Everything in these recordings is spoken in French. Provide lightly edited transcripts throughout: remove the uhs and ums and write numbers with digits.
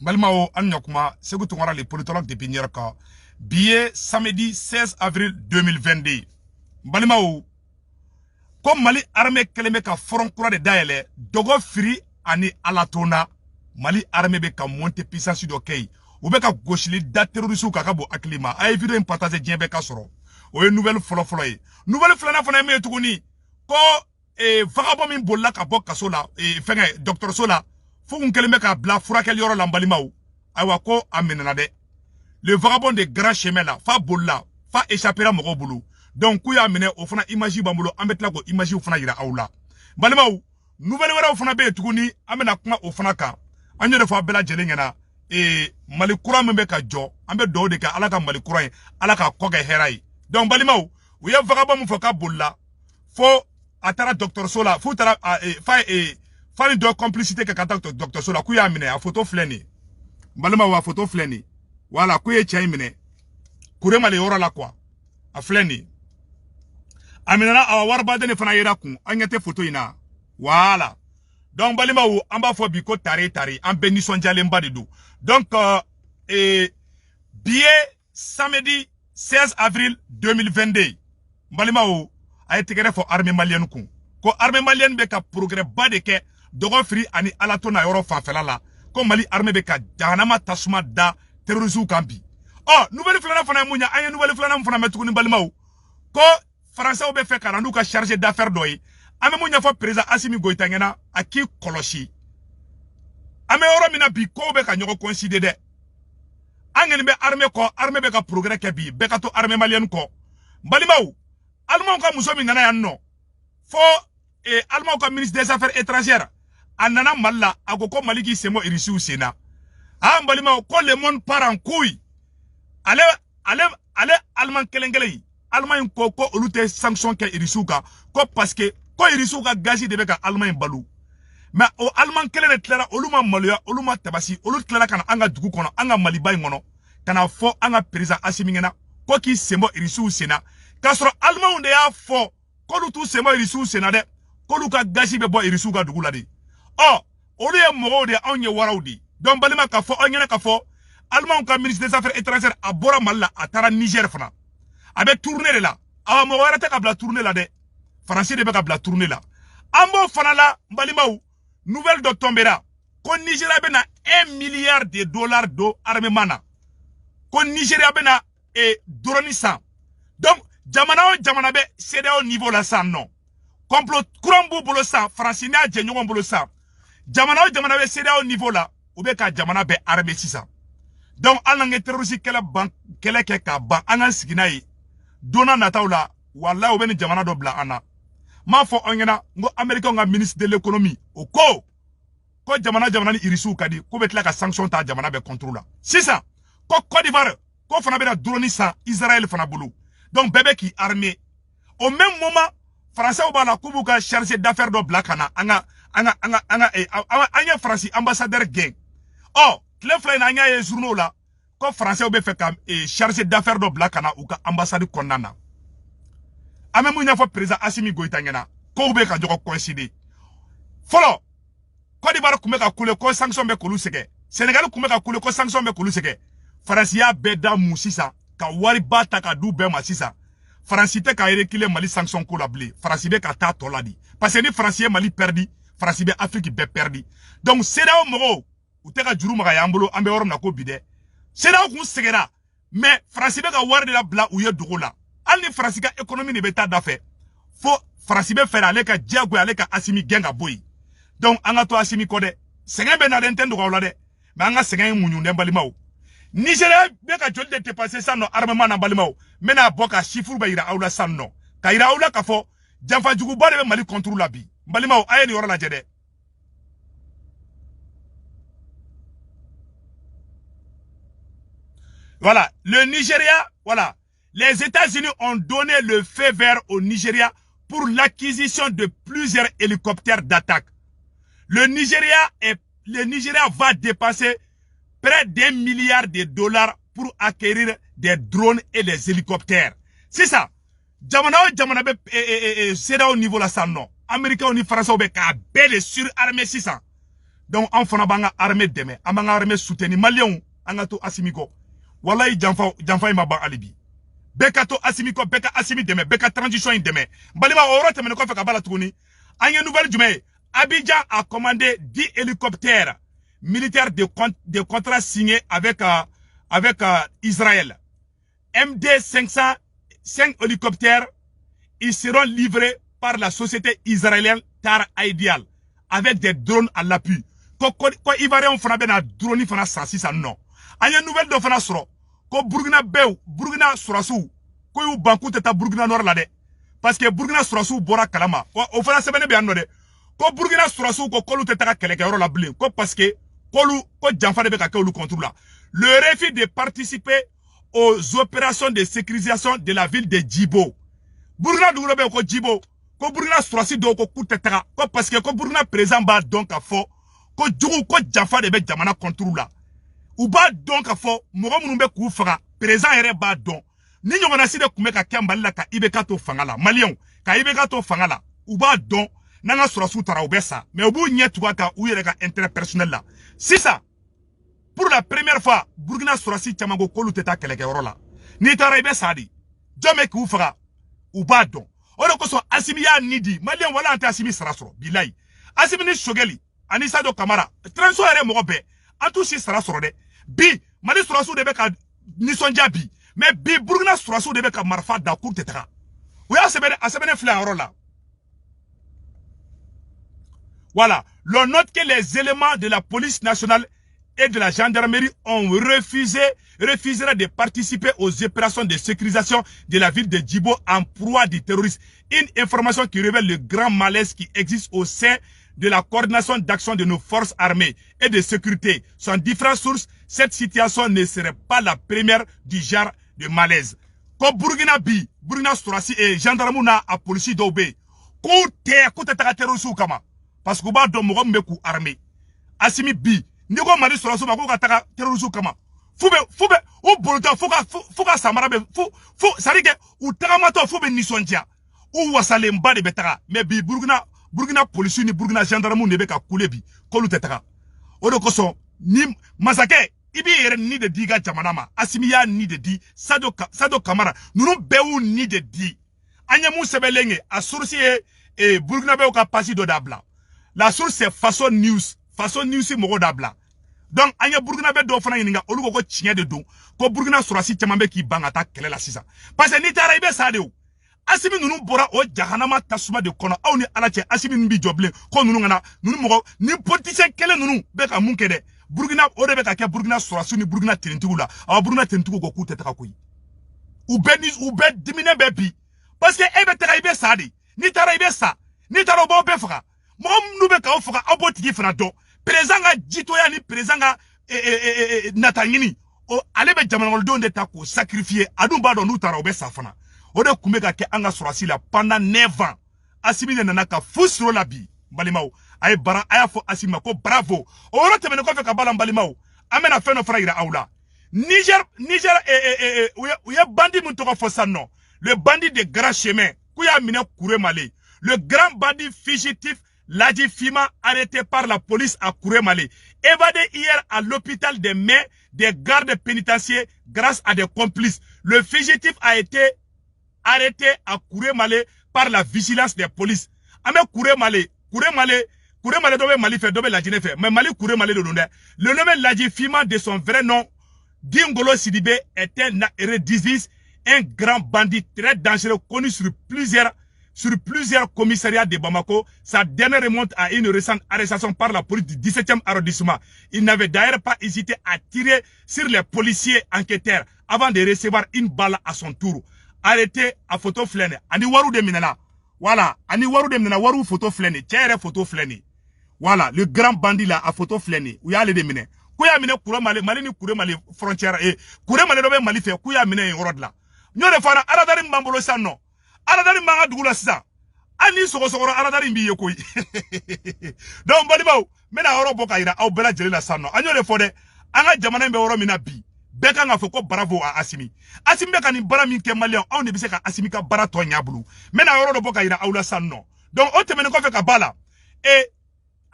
Balmao Anyokuma, Segou Tongara, les politologues de Pignarka, billet samedi 16 avril 2022. Balmao, comme Mali armée keleme ka front kura de daele, dogo firi ani alatona, Mali armée be ka monte puissance do kay, ou be ka goshili da terroriste ka bo aklima, ay vidéo en partager dien be ka soro. O ye nouvelle folo ye. Nouvelle flana fana me tuguni, ko vagabond min bolla ka bo kaso la, fenge docteur Sola, fou un keleme ka bla furakel yoro lambalimaou, aywa ko amenana de. Le vagabond de grand chemin là, fa bolla, fa échapper à mogo boulou. Donc, kouya amene, au fana imagi bambulo, ambetla ko imagi au fana yira aoula. Balimaou, nouvelle wera au fana be tuguni, amena kuma au fana ka. Anye de fa bela jelengena, Mali Koura membe ka jo, ambe do de ka alaka Mali Koura, alaka koge herai. Donc, balimaou, ou ya vagabond moufoka bolla, fo atara docteur Sola, fo tara, fa une complicité que kata docteur Sola, kouya amene, a photo fleni. Balimaou, a photo fleni. Voilà, kouye tcha imene. Koure mali ora la quoi. A fleni. Aminana awa warba dene fana yera kun anyate photo ina voilà donc balima ou amba fo biko tare en bénisson jalemba de dou donc billet samedi 16 avril 2022 balima ou a été créé pour armée malienne kun ko armée malienne be ka progrès ba de ke dogo free ani alatona yoro fanfela la ko Mali armée be ka jahanama tasuma da terrorisme kambi oh nouvelle flana fana munya anya nouvelle flana fana metukuni balima ou ko Français ou be fait karandu ka chargé d'affaires doyi. Ame mounya fo président Assimi Goïta ngena a ki koloshi. Ame oro mina bi ko be ka nyoko coïncider de. Angeni be armée be ka progrès ke bi be ka to armée malienne ko. Balimaou. Allemand ka muso mi nana ya no. Fo allemand ka ministre des affaires étrangères. Anana malla agoko maliki semo irisi ou sena. Ah balimaou ko le monde part en couille. Ale allemand kelengele. Allemagne ko olute sanction ke irisuka ko parce que ko irisuka gazi de beka Allemagne balu mais o allemand kele ne clara oluma maluya oluma tabasi olu clara kana anga dugu kono anga maliba ngono kana fo anga président Assimi ngena ko ki sembo irisu sena kasro allemand de ya fo ko lu tu sembo irisu sena de ko lu ka gazi be bo irisuka dugu la de oh olu ye mogo de onye warawdi donc balima ka fo onyena ka fo allemand ka ministre des affaires étrangères abora malla atara Niger fana avec tourner de là. Awa mo wara ta kabla tourner là de. Français de ka kabla tourner là. Ambo fana la mbalimaou nouvelle de tombera. Ko Nigeria bena 1 milliard de dollars do armement na. Ko Nigeria bena drone ça. Donc jamana be c'est au niveau là ça non. Complot kurambu bolo ça français na djenyon bolo ça. Jamana be c'est au niveau là ou be ka jamana be armée ça. Donc alange terroriste kala bank kala ke ka ban anan siginayi. Dona nataula wala ou beni jamana do bla ana ma fo ongena ngo américain nga ministre de l'économie o ko jamana ni irisu kadi ko betla ka sanction ta jamana be contrôle c'est ça ko Côte d'Ivoire ko fana be na drone sa Israël fana bulu donc bébé qui armé au même moment français ou bana kubu ka chargé d'affaires do bla kana anga français ambassadeur gain oh le fly na anya e journaux là ko français ou be fait comme chargé d'affaires do bla kana ou ka ambassade konana ame mounya fo président Assimi Goïta ngena ko be ka joko coïncider folo Côte d'Ivoire kume ka kule ko sanction be kolu sege Sénégal kume ka kule ko sanction be kolu sege Francia beda musisa ka wari bata ka du be masisa Franci te ka rekile Mali sanction ko la blé Franci be ka ta to la di parce que ni Francier Mali perdi Franci be Afrique be perdi donc c'est là au mogo ou te ka juru maka yambolo ambe worom na ko bide c'est là où segera mais Franci be ka wari de la bla ou ye dogo la al ni Franci ka économie ne be ta dafe fo Franci be faire aller ka diago aller ka Assimi genga boy donc anga to Assimi kode sengen be na den tendo ko la de mais anga sengen munyu ne balimaw Nigeria be ka joli de dépasser ça no armement na balimaw mena boka chiffre ba ira awla sanno ka ira awla ka fo janfa jugu ba de Mali contrôle la bi balimaw ayeni yoro la jede. Voilà, le Nigeria, voilà. Les États-Unis ont donné le feu vert au Nigeria pour l'acquisition de plusieurs hélicoptères d'attaque. Le Nigeria va dépasser près d'1 milliard de dollars pour acquérir des drones et des hélicoptères. C'est ça. Jamana c'est au niveau là ça non. Américains ni Français be ka belle surarmé 600. Donc en fana banga armée deme, amanga armée soutenir malien anga to asimiko. Wallahi janfa ima ba alibi. Beka to asimiko, beka asimi deme, beka transition in deme. Balima oro temene ko feka bala tuguni. Anye nouvelle jume, Abidjan a commandé 10 hélicoptères militaires de contrats signés avec Israël. MD 500, 5 hélicoptères, ils seront livrés par la société israélienne Tar Ideal avec des drones à l'appui. Quoi Ivoirien fana bena drone fana sansi sa non. Anya nouvelle do fana soro. Ko Burkina Surasu. Ko yu banku teta Burkina Nord la de. Parce que Burkina Surasu bora kalama. O fana sebene be anno de. Ko Burkina Surasu ko kolu teta ka keleke yoro la blin. Ko parce que kolu ko janfa de be ka kolu contrôle la. Le refus de participer aux opérations de sécurisation de la ville de Djibo. Burkina Douglo be ko Djibo. Ko Burkina Surasu do ko kuteta ko parce que ko Burkina présent ba donc a fo. Ko djougou ko janfa de be jamana contrôle la. Ou ba donc a fo mogo munumbe ku faga présent ere ba don ni nyongona side kumeka kembali ka ibeka to fangala malien ka ibeka to fangala ou ba don nanga surasu tara obesa mais obu nyetu ka ou yere ka intérêt personnel là c'est ça pour la première fois Burkina Surasi chamango kolu teta keleke yorola ni tara ibesa di jome ku faga ou ba don olo ko so asimi ya nidi malien wala anta asimi sarasoro bilai asimi ni shogeli anisa do kamara transo ere mogo be antu si sarasoro de bi mali surasu de be ka nisonja bi mais bi Burkina surasu de be ka marfa da cour tetaka o ya sebene fla rola. Voilà, l'on note que les éléments de la police nationale et de la gendarmerie ont refusé de participer aux opérations de sécurisation de la ville de Djibo en proie du terrorisme. Une information qui révèle le grand malaise qui existe au sein de la coordination d'action de nos forces armées et de sécurité. Sans différentes sources, cette situation ne serait pas la première du genre de malaise. Comme Burkina Surasi et gendarmerie à police d'Obé, côté terrorisme kama, parce que bah domo meku armée. Asimi bi, ndiko mali Surasi ba ko kataka terrorisme kama. Fube o bolota fuka samara be fu sarike u tagamato fube nisondia. Ou wasale mba de betara, mais bi Burkina police ni Burkina gendarmerie ne be ka kule bi kolu tetaka odo koso ni masake ibi yere ni de diga jamanama asimiya ni de di sado kamara nunu bewu ni de di anya mu sebelenge a source e Burkina be ka pasi do dabla la source c'est façon news mo dabla donc anya Burkina be do fana yininga olu ko chinya de don ko Burkina Surasi chamambe ki bangata kele la sisa parce que ni tara ibe sade o asimi nunu bora o jahanama tasuma de kono aw ni alache asimi nbi joble ko nunu ngana nunu mogo ni politicien kele nunu be ka munke de Burkina o de be ka ke Burkina Surasu ni Burkina Tentugu la aw Burkina Tentugu ko kuteta ka koyi ou be dimine be bi parce que e be tera ibe sa de ni tara ibe sa ni tara bo be faka mo nu be ka o faka abotigi fana do président ga jitoya ni président ga natangini o ale be jamanol don de ta ko sacrifier adu ba do nu tara o be sa fana Ode kumeka ke anga Surasi la pendant 9 ans. Asimi ne nanaka fusro la bi. Balimao. Aye bara aya fo asima ko bravo. Oro temene ko feka bala balimao. Amena feno fragira aula. Niger ouye bandit mun toko fo sanno. Le bandit de grand chemin. Kouya mine Kouré Malé. Le grand bandit fugitif Ladji Fima arrêté par la police à Kouré Malé. Évadé hier à l'hôpital des mains des gardes pénitentiaires grâce à des complices. Le fugitif a été arrêté à Kouré Malé par la vigilance des polices. Ame Kouré Malé dobe Mali fait, dobe Ladji fait. Mais Mali Kouré Malé de Londres. Le nom Ladji Fima de son vrai nom, Dingolo Sidibé, est un récidiviste, un grand bandit très dangereux connu sur plusieurs commissariats de Bamako. Sa dernière remonte à une récente arrestation par la police du 17e arrondissement. Il n'avait d'ailleurs pas hésité à tirer sur les policiers enquêteurs avant de recevoir une balle à son tour. Arrêté à photo flène. Ani waru de minela. Voilà. Ani waru de minela. Waru photo flène. Tchère photo flène. Voilà. Le grand bandit là à photo flène. Où y a les de mine. Kouya mine Kouré Malé. Mali ni Kouré Malé frontière. Kouré Malé dobe Mali fait. Kouya mine yorod là. Nyo de fana. Aradari mbambolo sa non. Aradari mbanga dugula sa. Ani sokosokoro aradari mbi yekoi. Donc balibao. Mena oro boka ira. Au bela jeli la sa non. Anyo de fode. Anga jamana mbe oro mina bi. Beka nga foko bravo a Asimi. Asimi beka ni bara min ke malien on ne bise ka Asimi ka bara to nyabulu. Mena yoro do boka ira aula sanno. Donc o temene ko fe ka bala. Et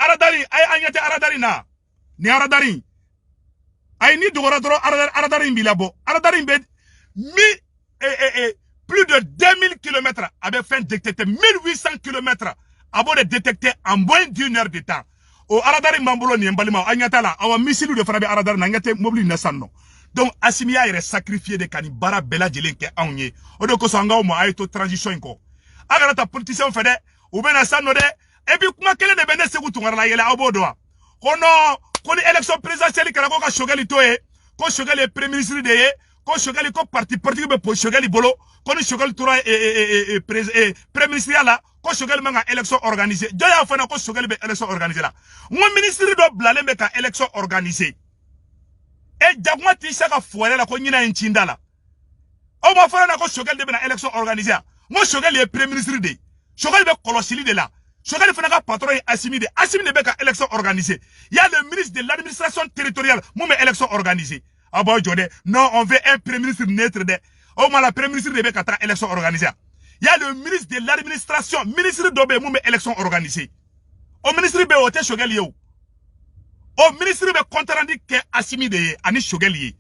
aradari ay anyate aradari na ni aradari ay ni dogora doro aradari bilabo aradari be plus de 2000 km avec fait détecter 1800 km avant de détecter en moins d'une heure de temps o aradari mambulo ni mbalima anyata la awa misilu de farabe aradari na ngate mobile na sanno donc Assimi est sacrifié de kanibara bela jelen ke anye o de ko so anga o mo ay to transition ko agara ta politicien fede ou bena sanno de et puis kuma kele de bene segu tungara la yele abodo kono koni élection présidentielle kala ko ka shogali toye ko shogali premier ministre de ye ko shogali ko parti politique be po shogali bolo kono shogali tura premier ministre la ko shogali manga élection organisée joya fana ko shogali be élection organisée la mon ministre do blale be ka élection organisée et jagwa ti saka foire la ko nyina nchinda la o ma fana ko shogali de be na élection organisée mo shogali est premier ministre de shogali be kolosili de la shogali fana ka patron est Assimi de beka élection organisée. Il y a le ministre de l'administration territoriale, moumé élection organisée. Ah bon, Jodé, non, on veut un premier ministre neutre de. Oh, ma la premier ministre de beka ta élection organisée. Il y a le ministre de l'administration, ministre d'Obé, moumé élection organisée. Au ministre de Ote shogali yo. Au ministre de compte rendu que Assimi de ani shogali.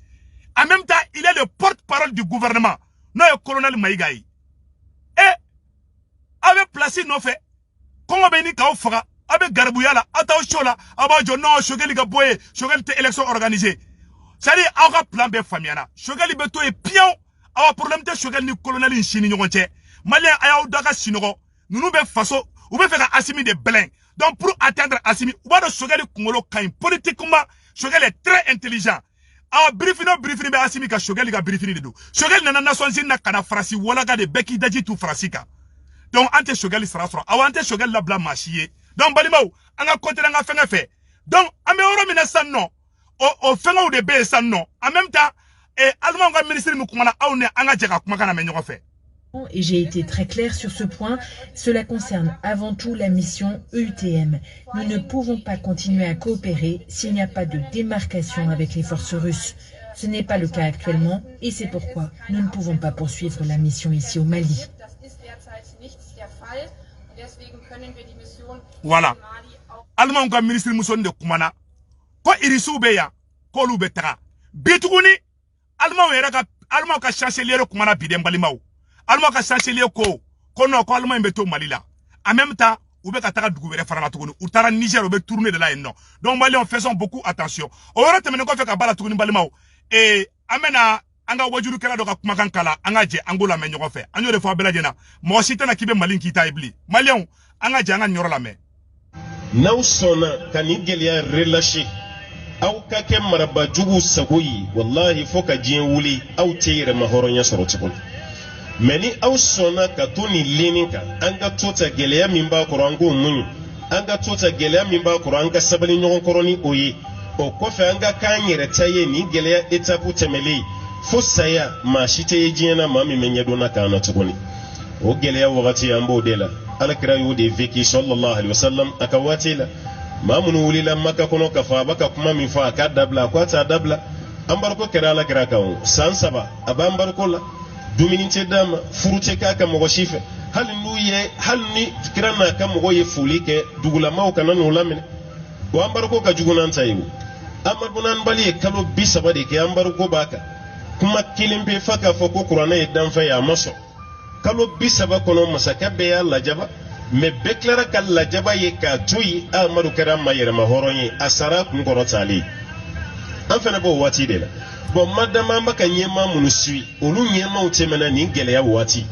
En même temps, il est le porte-parole du gouvernement. Non, le colonel Maïgaï. Et, avait placé nos faits. Comment beni ka ofra abe garbuya la ata oshola aba jo no shogali ga boye shogali te élection organisée c'est à dire aura plan be famiana shogali beto e pion awa problème te shogali ni colonel nchini nyogonche malien aya daga sinogo nunu be faso ou be faire Assimi de blanc donc pour atteindre Assimi ou ba do shogali kongolo kain politiquement shogali est très intelligent awa briefino be Assimi ka shogali ga briefini de do shogali na nation zina kana frasi wala ga de beki daji tu frasika. Donc, ante shogali sera sera. Awa ante shogali la bla machier. Donc, balimau, anga kote nga fenge fe. Donc, ame oro mina san non. O fenge ou de be san non. En même temps, allemand nga ministre mukumana aune anga jeka kumaka na menyo fe. Et j'ai été très clair sur ce point, cela concerne avant tout la mission EUTM. Nous ne pouvons pas continuer à coopérer s'il n'y a pas de démarcation avec les forces russes. Ce n'est pas le cas actuellement et c'est pourquoi nous ne pouvons pas poursuivre la mission ici au Mali. Voilà. Allemand ka ministre muson de kumana. Ko irisu be ya, ko lu betara. Bituguni allemand ka chancelier kumana bidem balimaw. Allemand ka chancelier ko no ko allemand beto Mali la. En même temps, ou be ka taka dugu were farala tuguni. Ou tara Niger ou be tourner de là non. Donc Maliens faisons beaucoup attention. O wora temene ko fe ka bala tuguni balimaw. Amena anga wajuru kala do ka kumakan kala anga je angola me nyoko fe anyo de fo bela jena mo sita na kibe malin kita ibli malion anga je anga nyoro la me naw sona kanigelia relâché aw ka ke maraba jugu sagoyi wallahi foka jien wuli aw teyre mahoronya sorotibun meni aw sona ka toni leninka anga tota gelia mimba korango munyu anga tota gelia mimba koranga sabali nyon koroni oyi o kofe anga kanyere taye ni gelia etapu temeli Fosaya ma shite yejina mami menyedona kana tugoni o geleya wakati ambo dela alakira yode veki sallallahu alaihi wasallam akawatila mamunu wulila maka kono kafa baka kuma mi fa ka dabla ko ta dabla ambarko kera alakira kawo sansaba abambarko la duminite dama furute kaka mogo shife halni kirana ka mogo ye fulike dugula maw kana no lamine o ambarko ka jugunan tayu amadbunan bali kalo bisaba de ke ambarko baka kuma kilimbe faka foko kurana edanfa ya maso kalo bisaba kono masaka be ya lajaba me beklara kal lajaba ye ka tuyi amadu kara mayere mahoronye asara ngoro tali afena bo wati de la bo madama maka nyema munusui olu nyema utemena ni geleya wati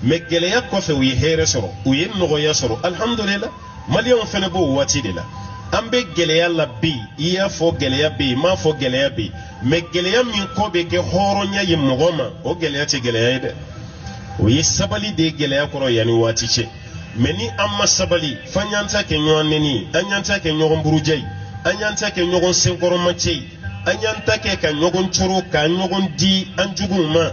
me geleya kofe wi here soro uye nogo ya soro alhamdulillah malion fena bo wati de la ambe geleya la bi iya fo geleya bi ma fo geleya bi me geleya min ko be ke horonya ye mogoma o geleya te geleya de o ye sabali de geleya koro yani wati che meni amma sabali fanyanta ke nyoneni anyanta ke nyogon burujai anyanta ke nyogon senkoro machi anyanta ke ka nyogon churu ka nyogon di anjuguma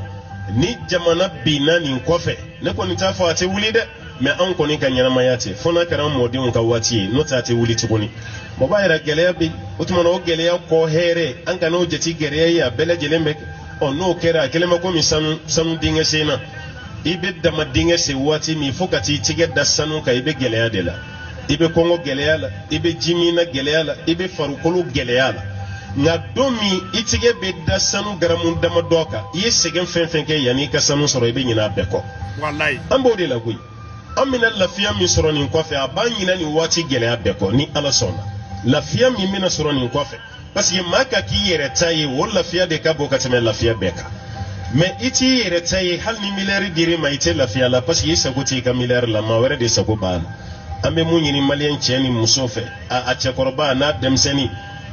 ni jamana binani kofe ne ko ni tafa ate wuli de me an ko ni kan yana mayate fona karam modi on ka wati no tate wuli tuguni mo bayira geleya bi utuma no geleya ko here an ka no jeti gere ya bele jelembe on no kera kelema ko mi sanu dinga sena ibe dama dinga se wati mi fokati tige da sanu ka ibe geleya de la ibe kongo gɛlɛya la ibe jimina gɛlɛya la ibe farikolo gɛlɛya la nga don min itige be da sanu garamu dama dɔ kan i ye sɛgɛn fɛn fɛn kɛ yanni i ka sanu sɔrɔ i be ɲinɛ a bɛɛ kɔ wallahi an b'o de la koyi an bɛna lafiya min sɔrɔ nin kɔfɛ a b'an ɲinɛ nin waati gɛlɛya bɛɛ kɔ ni ala sɔnna lafiya min bɛna sɔrɔ nin kɔfɛ parce que maa ka k'i yɛrɛ ta ye o lafiya de ka bon ka tɛmɛ lafiya bɛɛ kan mais i t'i yɛrɛ ta ye hali ni miliyari dir'i ma i tɛ lafiya la parce que i sago t'i ka miliyari la maa wɛrɛ de sago b'a la an bɛ mun ɲini maliyɛn cɛ ni muso fɛ a cɛkɔrɔba n'a denmisɛnnin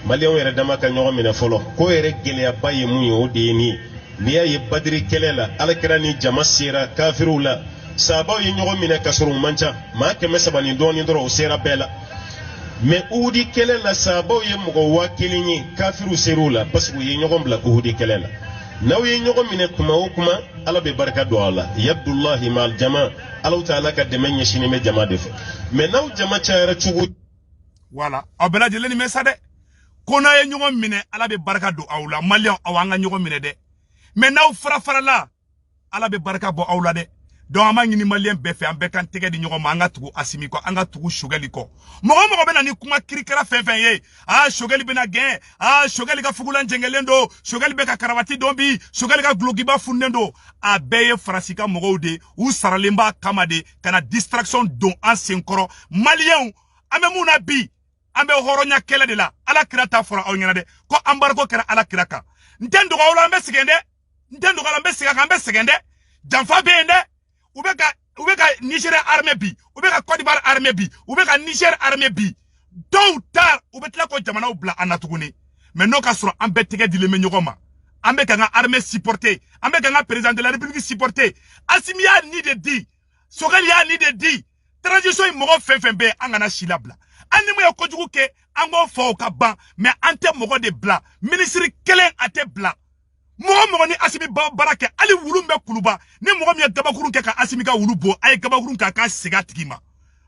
maliyɛnw yɛrɛ dama ka ɲɔgɔn minɛ fɔlɔ ko yɛrɛ gɛlɛyaba ye mun ye o de ye nin ye n'i y'a ye badiri kɛlɛ la alakira ni jama sera kafiriw la sahabaw ye ɲɔgɔn minɛ ka sɔrɔ u man ca maa 300 ni dɔɔnin dɔrɔn u sera bɛɛ la mais uhudi kɛlɛ la sahabaw ye mɔgɔ 1000 ye kafiriw ser'u la parce que u ye ɲɔgɔn bila uhudi kɛlɛ la n'aw ye ɲɔgɔn minɛ kuma o kuma ala bɛ barika don a la yabdullahi ma'al jama ala ta'ala ka dɛmɛ ɲɛsinin bɛ jama de fɛ mais n'aw jama cayara cogo voilà aw bɛɛ lajɛlen ni mɛ sa dɛ ko n'a ye ɲɔgɔn minɛ ala bɛ barika don aw la maliyɛnw aw an ka ɲɔgɔn minɛ dɛ mais n'aw fara-farala ala bɛ barika bɔ aw la dɛ donc an b'a ɲini maliyɛn bɛɛ fɛ an bɛɛ kan tɛgɛ di ɲɔgɔn ma an ka tugu Asimi kɔ an ka tugu Choguel kɔ mɔgɔ mɔgɔ bɛ na ni kuma kirikara fɛn fɛn ye Choguel bɛna gɛn Choguel ka fugulan jɛngɛlen don Choguel bɛ ka karawati dɔn bi Choguel ka gulokiba funnen don a bɛɛ ye Faransi ka mɔgɔw de u saralen b'a kama de ka na distraction don an senkɔrɔ maliyɛnw an bɛ mun na bi an bɛ hɔrɔnya kɛlɛ de la ala kira t'a fɔra aw ɲɛna dɛ ko embargo kɛra ala kira kan n tɛ dɔgɔ aw la an bɛ sɛgɛn dɛ n tɛ dɔgɔ la an bɛ segin kan an bɛ sɛgɛn dɛ janfa bɛ yen dɛ u bɛ ka Niger armée bi u bɛ ka Côte d'Ivoire armée bi u bɛ ka Niger armée bi dɔw ta u bɛ tila ko jamanaw bila an na tuguni mais n'o ka sɔrɔ an bɛɛ tɛgɛ dilen bɛ ɲɔgɔn ma an bɛ ka n ka armée supporter an bɛ ka n ka président de la république supporter Asimi y'a ni de di Choguel y'a ni de di transition in mɔgɔ fɛn fɛn bɛ an kana si labila an ni mun ye kojugu kɛ an k'o fɔ o ka ban mais an tɛ mɔgɔ de bila ministre kelen a tɛ bila mɔgɔ mɔgɔ ni Asimi baara kɛ hali wulu bɛ kuluba ni mɔgɔ min ye gabakurun kɛ ka Asimi ka wulu bɔ a ye gabakurun k'a segin a tigi ma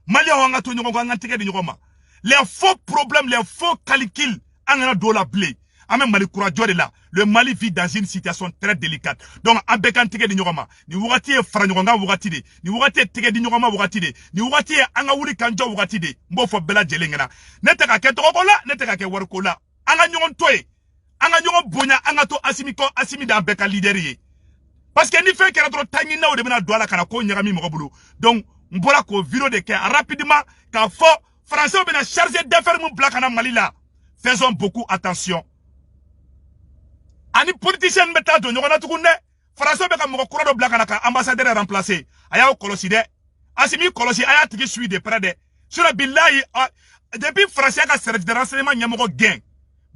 maliyɛnw an ka to ɲɔgɔn kɔ an ka tɛgɛ di ɲɔgɔn ma les faux problèmes les faux calculs an kana don o la bilen an bɛ Mali kurajɔ de la le Mali vit dans une situation très délicate donc an bɛɛ kan tɛgɛ di ɲɔgɔn ma ni wagati ye fara ɲɔgɔn kan wagati de ni wagati ye tɛgɛ di ɲɔgɔn ma wagati de ni wagati ye an ka wuli kan jɔ wagati de n b'o fɔ bɛɛ lajɛlen ɲɛna ne tɛ ka kɛ tɔgɔko la ne tɛ ka kɛ wariko la an ka ɲɔgɔn to yen an ka ɲɔgɔn bonya an ka to Asimi kɔ Asimi d'an bɛɛ ka leader ye parce que ni fɛn kɛra dɔrɔn taɲinaw de bɛna don a la ka na ko ɲagami mɔgɔ bolo donc n bɔra k'o vidéo de kɛ rapidement k'a fɔ français bɛna chargé d'affaires mun bila ka na Mali la faisons beaucoup attention ani politicien bɛ taa don ɲɔgɔn na tugun dɛ français bɛ ka mɔgɔ kura dɔ bila ka na ka ambassadeur remplacer a y'aw kɔlɔsi dɛ Asimi kɔlɔsi a y'a tigi suit de près dɛ sinon billahi depuis français ka service de renseignement ɲɛmɔgɔ gɛn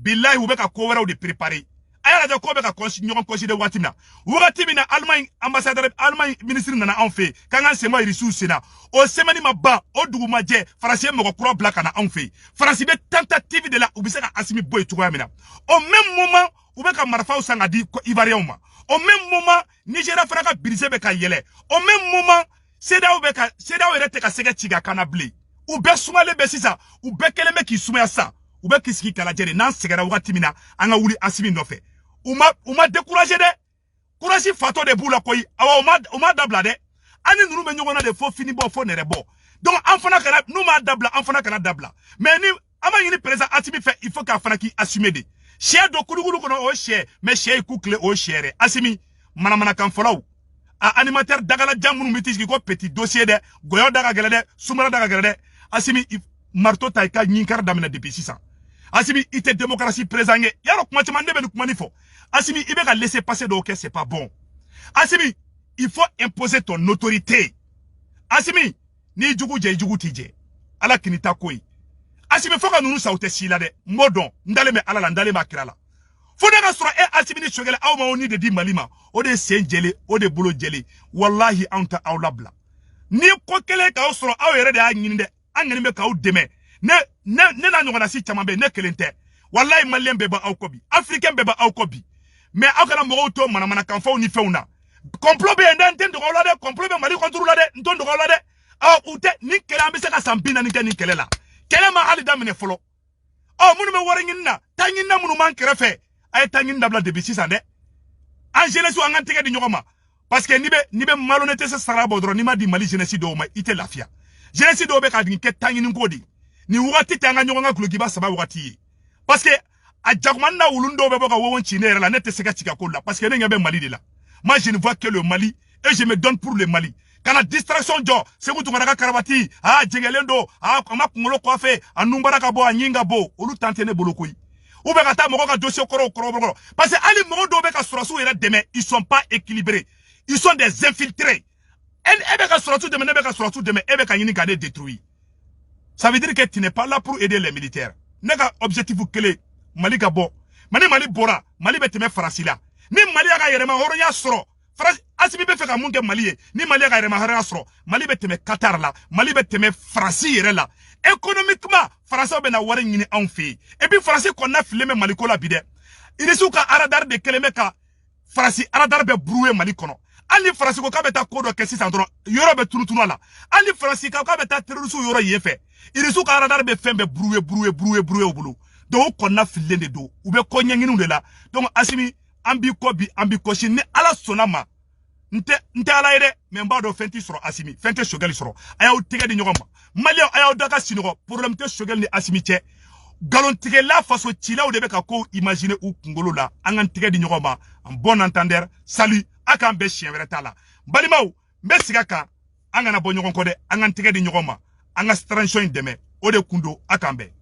billahi u bɛ ka ko wɛrɛw de préparer a y'a lajɛ ko bɛ ka ɲɔgɔn considérer wagati min na Allemagne ambassadeur Allemagne ministre nana anw fɛ k'an ka sɛma irisiw senna o semaine ma ban o dugu ma jɛ Faransi ye mɔgɔ kura bila ka na anw fɛ Faransi bɛ tentative de la u bɛ se ka Asimi bɔ yen cogoya min na au même moment u bɛ ka marifaw san ka di Ivoiriens ma au même moment Nigeria fana ka budget bɛ ka yɛlɛ au même moment CEDEAO yɛrɛ tɛ ka sɛgɛ ci ka kana bilen u bɛɛ sumalen bɛ sisan u bɛɛ kɛlen bɛ k'i sumaya sisan u bɛ k'i sigi kalajɛ de n'an sɛgɛra wagati min na an ka wuli Asimi nɔfɛ u ma décourager dɛ courage fatɔ de b'u la koyi awa u ma dabila dɛ an ni ninnu bɛ ɲɔgɔn na de fo fini bɔ fo nɛrɛ bɔ donc an fana kana n'u m'a dabila an fana kana dabila mais ni an b'a ɲini président Asimi fɛ il faut k'a fana k'i assumer de sɛ don kulukulu kɔnɔ o sɛ mais sɛ ye ku tile o sɛ yɛrɛ Asimi manamanakan fɔlaw a animateur dagalajan minnu bɛ t'i sigi ko petit dossier dɛ gɔyɔ da ka gɛlɛn dɛ sumala da ka gɛlɛn dɛ Asimi marteau ta i ka ɲinkari daminɛ depuis sisan Asimi i tɛ démocratie présent ye yarɔ kuma caman ne bɛ nin kuma nin fɔ Asimi i bɛ ka laisser passer dɔw kɛ c'est pas bon Asimi il faut imposer ton autorité Asimi n'i jugu jɛ i jugu t'i jɛ ala kini ta ko ye Asimi fo ka ninnu sa u tɛ si la dɛ n b'o dɔn n dalen bɛ ala la n dalen b'a kira la fo ne ka sɔrɔ Asimi ni Choguel aw ma o ni de di Mali ma o de sen jɛlen o de bolo jɛlen wallahi anw tɛ aw labila ni ko kelen k'aw sɔrɔ aw yɛrɛ de y'a ɲini dɛ an ŋani bɛ k'aw dɛmɛ ne n'a ɲɔgɔnna si caman bɛ ne kelen tɛ wallahi maliyɛn bɛɛ bɛ aw kɔ bi africain bɛɛ bɛ aw kɔ bi mais aw kana mɔgɔw to manamanakan fɔw ni fɛnw na complot bɛ yen dɛ n tɛ dɔgɔ la dɛ complot bɛ Mali contre la dɛ n tɛ dɔgɔ la dɛ u tɛ ni kɛlɛ an bɛ se ka san 40 kɛ ni kɛlɛ la kɛlɛ ma hali daminɛ fɔlɔ minnu bɛ wari ɲini na taa ɲinina minnu b'an kɛrɛfɛ a ye taa ɲini dabila depuis sisan dɛ an jeunesse an ka tɛgɛ di ɲɔgɔn ma parce que n'i bɛ malhonnêteté sara bɔ dɔrɔn n'i ma di Mali jeunesse dɔw ma i tɛ lafiya jeunesse do be ka din ke tangini ngodi ni wati tanga nyonga glogiba saba wati parce que a jagman na wulundo be boka wowon chine la nete seka chika kola parce que ne ngabe Mali de là. Moi je ne vois que le Mali et je me donne pour le Mali. Quand la distraction jo c'est vous tunga karabati jengelendo kama kungolo kwafe anumbara ka bo anyinga bo olu tantene bolokoi ou be kata moko ka dossier koro parce que ali moko do be ka surasu ere demain ils sont pas équilibrés, ils sont des infiltrés. Ebe ka surasu demain ebe ka surasu demain ebe ka yini ka détruit. Ça veut dire que tu n'es pas là pour aider les militaires. Nega objectif clé Mali ka bo mani Mali bora Mali be teme farasila ni Mali aga yerema horonya soro Asimi be fe ka munke Mali ni Mali aga yerema horonya soro Mali be teme Qatar la Mali be teme farasi yere la économiquement farasi be na wari nyini en fait et puis farasi qu'on a filé Mali ko la bide il est ka aradar de keleme ka farasi aradar be broué Mali kono ali farasi ko ka be ta kodo ke 600 dollars yoro be tunu la ali farasi ka be ta terroriste yoro yefe il est ka aradar be fembe broué au boulot donc qu'on a filé de dos ou be ko nyanginu de la donc Asimi ambi ko shi ni ala sonama nte ala ide memba do fenti soro Asimi fenti shogali soro aya o tege di nyogoma Mali aya o daga sinogo problème te shogali ni Asimi che galon tege la faso chila o de be ka ko imaginer ou kungolo la angan tege di nyogoma en bon entendeur salut aka be chien wera tala balimaw be sigaka angana bo nyogon ko de angan tege di nyogoma anga transition deme o de kundo aka be